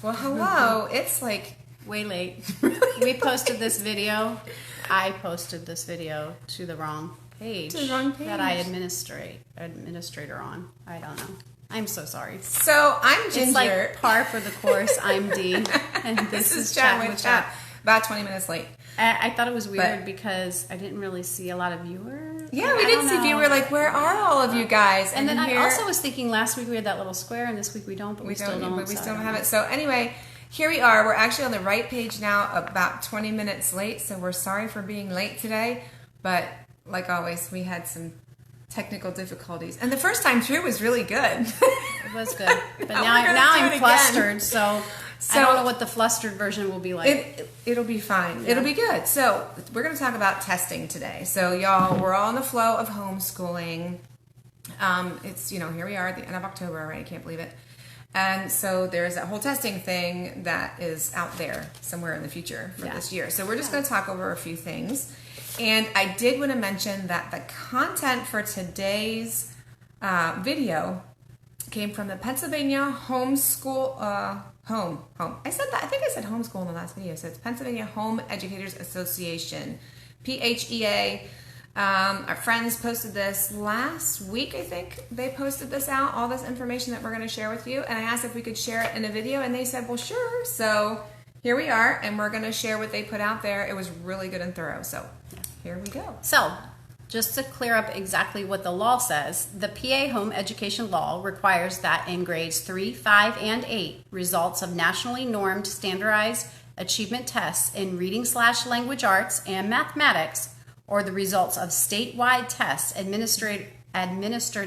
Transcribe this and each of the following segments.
Well, hello. It's like way late. We posted this video. I posted this video to the wrong page. To the wrong page. That I administrator on. I don't know. I'm so sorry. So I'm Ginger. It's like par for the course. I'm Dee. And this is Chattin with CHAP. About 20 minutes late. I thought it was weird because I didn't really see a lot of viewers. Yeah, we didn't see viewers. Like, where are all of you guys? And then I also was thinking last week we had that little square, and this week we don't, but we still don't. But we still don't have it. So anyway, here we are. We're actually on the right page now, about 20 minutes late. So we're sorry for being late today. But like always, we had some technical difficulties. And the first time through was really good. It was good. But now I'm flustered, so I don't know what the flustered version will be like. It'll be fine. Yeah. It'll be good. So we're going to talk about testing today. So y'all, we're all in the flow of homeschooling. It's, here we are at the end of October already. I can't believe it. And so there's that whole testing thing that is out there somewhere in the future for this year. So we're just going to talk over a few things. And I did want to mention that the content for today's video came from the Pennsylvania Homeschool Home. I said that. I think I said homeschool in the last video. So it's Pennsylvania Home Educators Association, PHEA. Our friends posted this last week. I think they posted this out. All this information that we're going to share with you. And I asked if we could share it in a video, and they said, "Well, sure." So here we are, and we're going to share what they put out there. It was really good and thorough. So here we go. So, just to clear up exactly what the law says, the PA Home Education Law requires that in grades 3, 5, and 8, results of nationally normed standardized achievement tests in reading/language arts and mathematics, or the results of statewide tests administered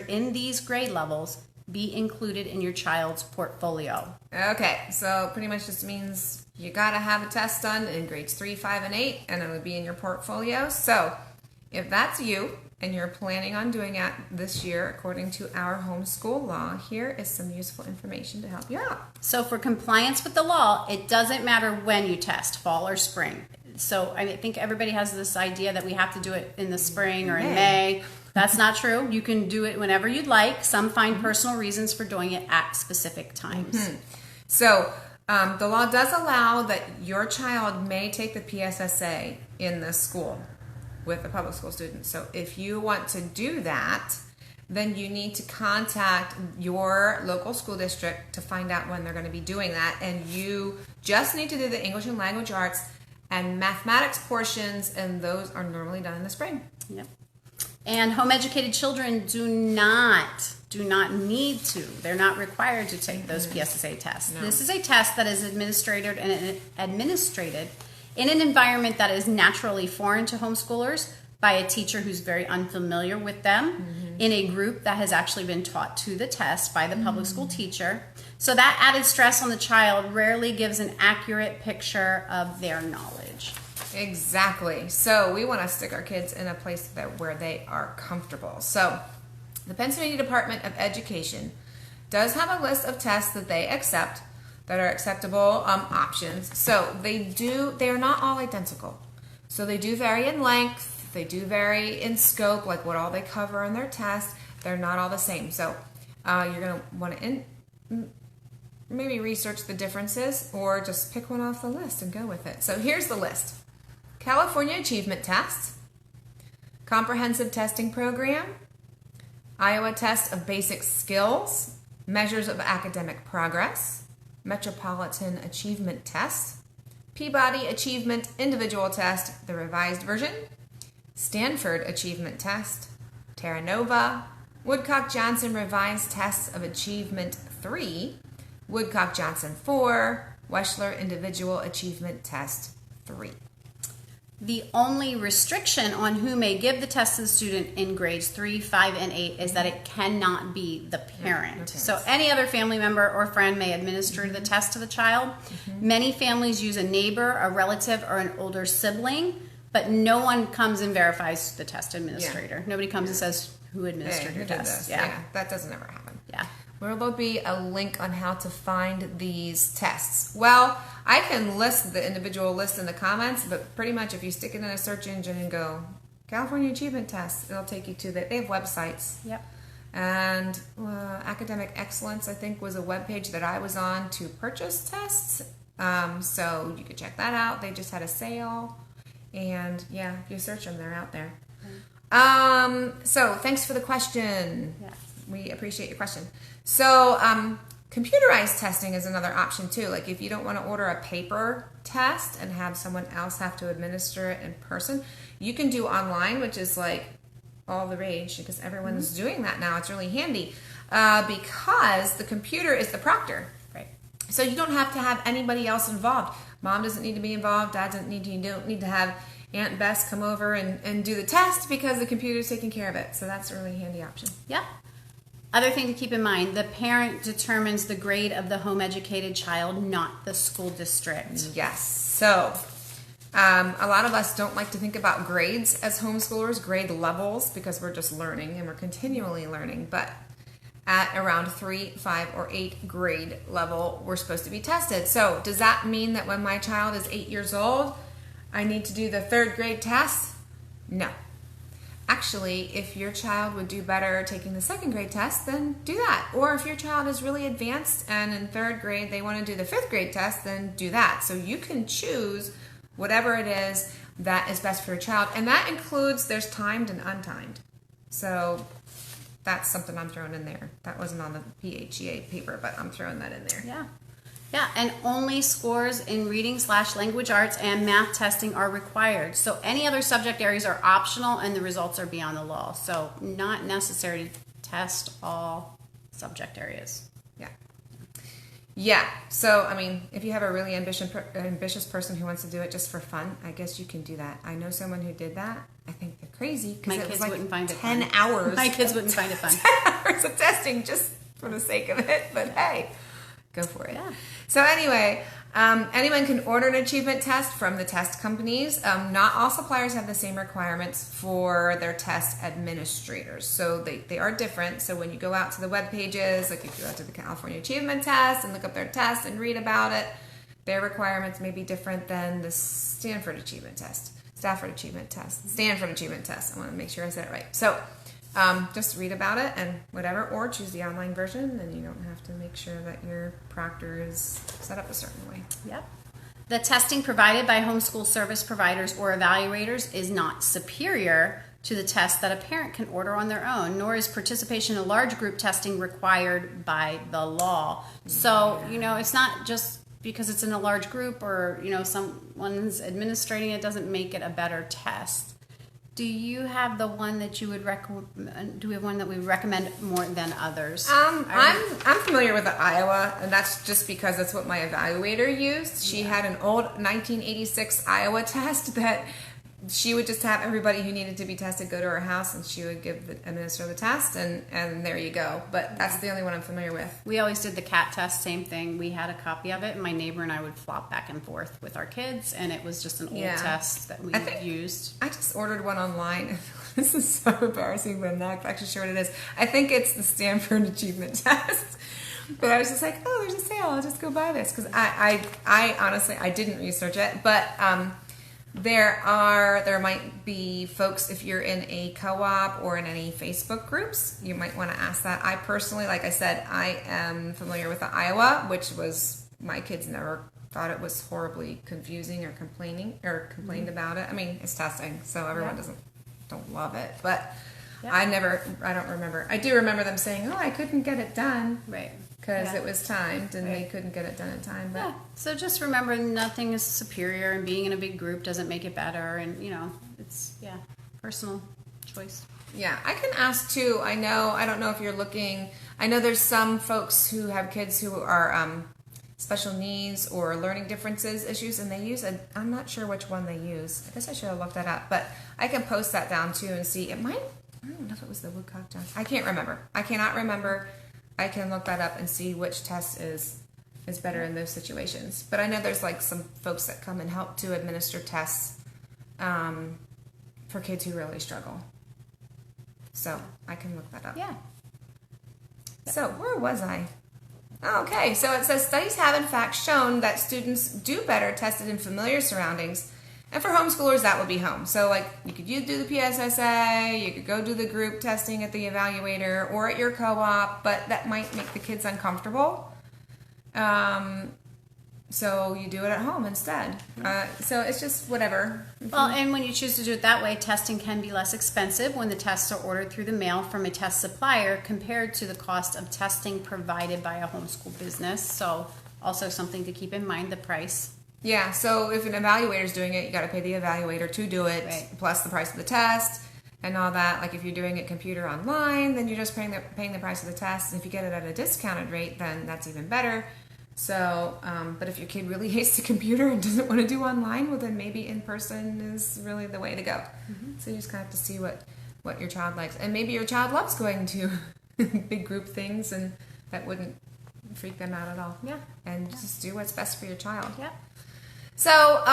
in these grade levels, be included in your child's portfolio. Okay, so pretty much just means you got to have a test done in grades 3, 5, and 8, and it would be in your portfolio. So if that's you and you're planning on doing it this year according to our homeschool law, here is some useful information to help you out. So for compliance with the law, it doesn't matter when you test, fall or spring. So I think everybody has this idea that we have to do it in the spring or in May. That's not true. You can do it whenever you'd like. Some find personal reasons for doing it at specific times. So the law does allow that your child may take the PSSA in the school with a public school student. So if you want to do that, then you need to contact your local school district to find out when they're going to be doing that. And you just need to do the English and language arts and mathematics portions, and those are normally done in the spring. Yep. And home educated children do not need to. They're not required to take those PSSA tests. No. This is a test that is administered in an environment that is naturally foreign to homeschoolers by a teacher who's very unfamiliar with them, in a group that has actually been taught to the test by the public school teacher. So that added stress on the child rarely gives an accurate picture of their knowledge. Exactly. So we want to stick our kids in a place where they are comfortable. So the Pennsylvania Department of Education does have a list of tests that they accept that are acceptable options. So they are not all identical. So they do vary in length, they do vary in scope, like what all they cover in their test. They're not all the same. So you're going to want to maybe research the differences or just pick one off the list and go with it. So here's the list. California Achievement Test, Comprehensive Testing Program, Iowa Test of Basic Skills, Measures of Academic Progress, Metropolitan Achievement Test, Peabody Achievement Individual Test, the revised version, Stanford Achievement Test, Terra Nova, Woodcock-Johnson Revised Tests of Achievement 3, Woodcock-Johnson 4, Weschler Individual Achievement Test 3. The only restriction on who may give the test to the student in grades 3, 5, and 8 is that it cannot be the parent. So any other family member or friend may administer the test to the child. Many families use a neighbor, a relative, or an older sibling, but no one comes and verifies the test administrator. Nobody comes and says who administered your test. Yeah, that doesn't ever happen. Yeah. Will there be a link on how to find these tests? Well, I can list the individual list in the comments, but pretty much if you stick it in a search engine and go California Achievement Test, it'll take you to they have websites. Yep. And Academic Excellence, I think, was a webpage that I was on to purchase tests. So you could check that out. They just had a sale. And yeah, if you search them, they're out there. So thanks for the question. Yes. We appreciate your question. So computerized testing is another option too. Like if you don't want to order a paper test and have someone else have to administer it in person, you can do online, which is like all the rage because everyone's doing that now. It's really handy because the computer is the proctor. Right. So you don't have to have anybody else involved. Mom doesn't need to be involved. Dad doesn't need to. You don't need to have Aunt Bess come over and do the test because the computer's taking care of it. So that's a really handy option. Yeah. Other thing to keep in mind, the parent determines the grade of the home educated child, not the school district. Yes. So a lot of us don't like to think about grades as homeschoolers, grade levels, because we're just learning and we're continually learning. But at around 3, 5, or 8 grade level, we're supposed to be tested. So does that mean that when my child is 8 years old, I need to do the 3rd grade test? No. Actually, if your child would do better taking the 2nd grade test, then do that. Or if your child is really advanced and in 3rd grade they want to do the 5th grade test, then do that. So you can choose whatever it is that is best for your child. And that includes there's timed and untimed. So that's something I'm throwing in there. That wasn't on the PHEA paper, but I'm throwing that in there. Yeah. Yeah, and only scores in reading/language arts and math testing are required. So any other subject areas are optional and the results are beyond the law. So not necessary to test all subject areas. Yeah. Yeah. So, I mean, if you have a really ambitious person who wants to do it just for fun, I guess you can do that. I know someone who did that. I think they're crazy because My it kids was like wouldn't find it 10 fun. hours. My kids wouldn't find it fun. 10 hours of testing just for the sake of it. But hey, go for it. Yeah. So anyway, anyone can order an achievement test from the test companies. Not all suppliers have the same requirements for their test administrators. So they are different. So when you go out to the web pages, like if you go out to the California Achievement Test and look up their test and read about it, their requirements may be different than the Stanford Achievement Test. Stanford Achievement Test. I want to make sure I said it right. So just read about it and whatever, or choose the online version, and you don't have to make sure that your proctor is set up a certain way. Yep. The testing provided by homeschool service providers or evaluators is not superior to the test that a parent can order on their own, nor is participation in large group testing required by the law. So, it's not just because it's in a large group or, someone's administrating it doesn't make it a better test. Do you have the one that you would recommend? Do we have one that we recommend more than others? I'm familiar with the Iowa, and that's just because that's what my evaluator used. She had an old 1986 Iowa test that she would just have everybody who needed to be tested go to her house, and she would administer the test, and there you go. But that's the only one I'm familiar with. We always did the CAT test, same thing. We had a copy of it, and my neighbor and I would flop back and forth with our kids, and it was just an old test that we used. I just ordered one online. This is so embarrassing, but I'm not actually sure what it is. I think it's the Stanford Achievement Test. But I was just like, oh, there's a sale. I'll just go buy this. Because I honestly, I didn't research it, but there might be folks, if you're in a co-op or in any Facebook groups, you might want to ask that. I personally, like I said, I am familiar with the Iowa, which was, my kids never thought it was horribly confusing or complained about it. I mean, it's testing, so everyone don't love it, but I don't remember. I do remember them saying, oh, I couldn't get it done. Right. Because it was timed and they couldn't get it done in time. But so just remember, nothing is superior, and being in a big group doesn't make it better. And it's personal choice. Yeah, I can ask too. I don't know if you're looking. I know there's some folks who have kids who are special needs or learning differences issues, and they use I'm not sure which one they use. I guess I should have looked that up, but I can post that down too and see. It might. I don't know if it was the Woodcock test. I can't remember. I cannot remember. I can look that up and see which test is better in those situations. But I know there's like some folks that come and help to administer tests for kids who really struggle. So I can look that up. Yeah. So where was I? Okay, so it says studies have in fact shown that students do better tested in familiar surroundings And for homeschoolers, that would be home. So like you could do the PSSA, you could go do the group testing at the evaluator or at your co-op, but that might make the kids uncomfortable. So you do it at home instead. So it's just whatever. Well, and when you choose to do it that way, testing can be less expensive when the tests are ordered through the mail from a test supplier compared to the cost of testing provided by a homeschool business. So also something to keep in mind, the price. Yeah, so if an evaluator is doing it, you got to pay the evaluator to do it, right, plus the price of the test and all that. Like if you're doing it computer online, then you're just paying the price of the test. And if you get it at a discounted rate, then that's even better. So, but if your kid really hates the computer and doesn't want to do online, well, then maybe in person is really the way to go. Mm-hmm. So you just kind of have to see what your child likes. And maybe your child loves going to big group things, and that wouldn't freak them out at all. Yeah. And just do what's best for your child. Yeah. So,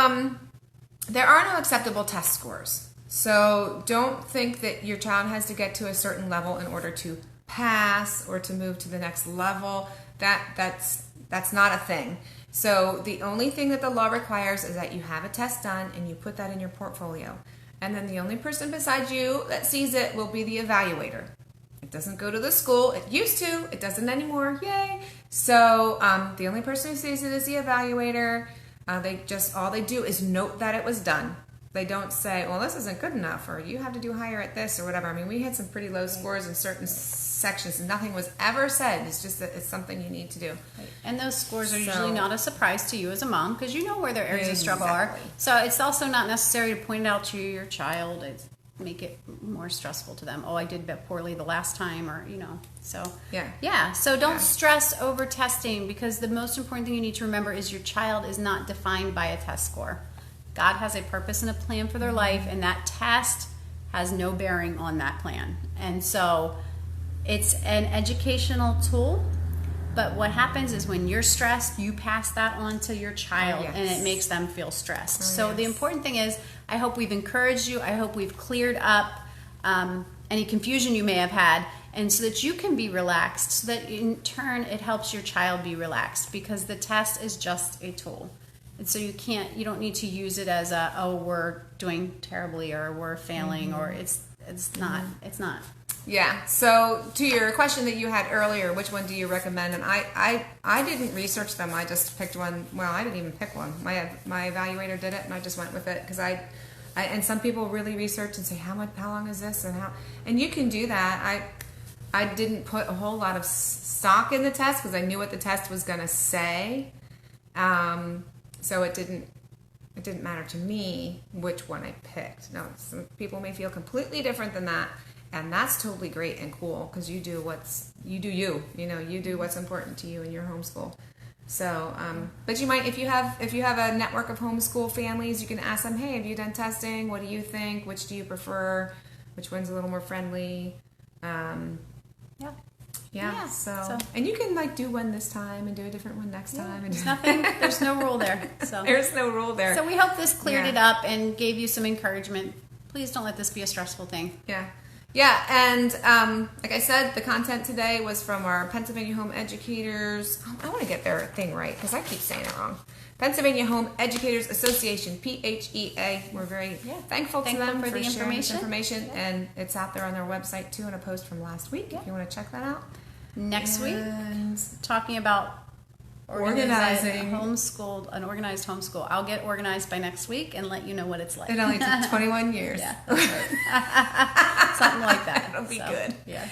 there are no acceptable test scores. So don't think that your child has to get to a certain level in order to pass or to move to the next level. That's not a thing. So the only thing that the law requires is that you have a test done and you put that in your portfolio. And then the only person besides you that sees it will be the evaluator. It doesn't go to the school. It used to. It doesn't anymore. Yay. So the only person who sees it is the evaluator. All they do is note that it was done. They don't say, well, this isn't good enough, or you have to do higher at this, or whatever. I mean, we had some pretty low scores in certain sections, and nothing was ever said. It's just that it's something you need to do. Right. And those scores are usually not a surprise to you as a mom, because you know where their areas of struggle are. So it's also not necessary to point it out to your child. It's make it more stressful to them. Oh, I did poorly the last time, or So So don't stress over testing, because the most important thing you need to remember is your child is not defined by a test score. God has a purpose and a plan for their life, and that test has no bearing on that plan. And so it's an educational tool, but what happens is when you're stressed, you pass that on to your child, and it makes them feel stressed. So the important thing is, I hope we've encouraged you. I hope we've cleared up any confusion you may have had, and so that you can be relaxed, so that in turn it helps your child be relaxed, because the test is just a tool. And so you don't need to use it as we're doing terribly, or we're failing, or it's not. Yeah. So to your question that you had earlier, which one do you recommend? And I didn't research them. I just picked one. Well, I didn't even pick one. My evaluator did it, and I just went with it, because and some people really research and say how long is this, and you can do that. I didn't put a whole lot of stock in the test, because I knew what the test was going to say. So it didn't matter to me which one I picked. Now, some people may feel completely different than that, and that's totally great and cool, because you do you do what's important to you in your homeschool. So, but you might, if you have a network of homeschool families, you can ask them, hey, have you done testing? What do you think? Which do you prefer? Which one's a little more friendly? Yeah. So, and you can do one this time and do a different one next time. There's no rule there. So there's no rule there. So we hope this cleared it up and gave you some encouragement. Please don't let this be a stressful thing. Yeah, and like I said, the content today was from our Pennsylvania Home Educators. I want to get their thing right, because I keep saying it wrong. Pennsylvania Home Educators Association, PHEA. We're very thankful to them for the information, and it's out there on their website too, in a post from last week, if you want to check that out. Next week, talking about organizing an organized homeschool. I'll get organized by next week and let you know what it's like. It only took 21 years. Yeah, something like that. That'll be good. Yeah.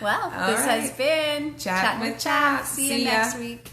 Well, this has been Chattin with CHAP. See you next week.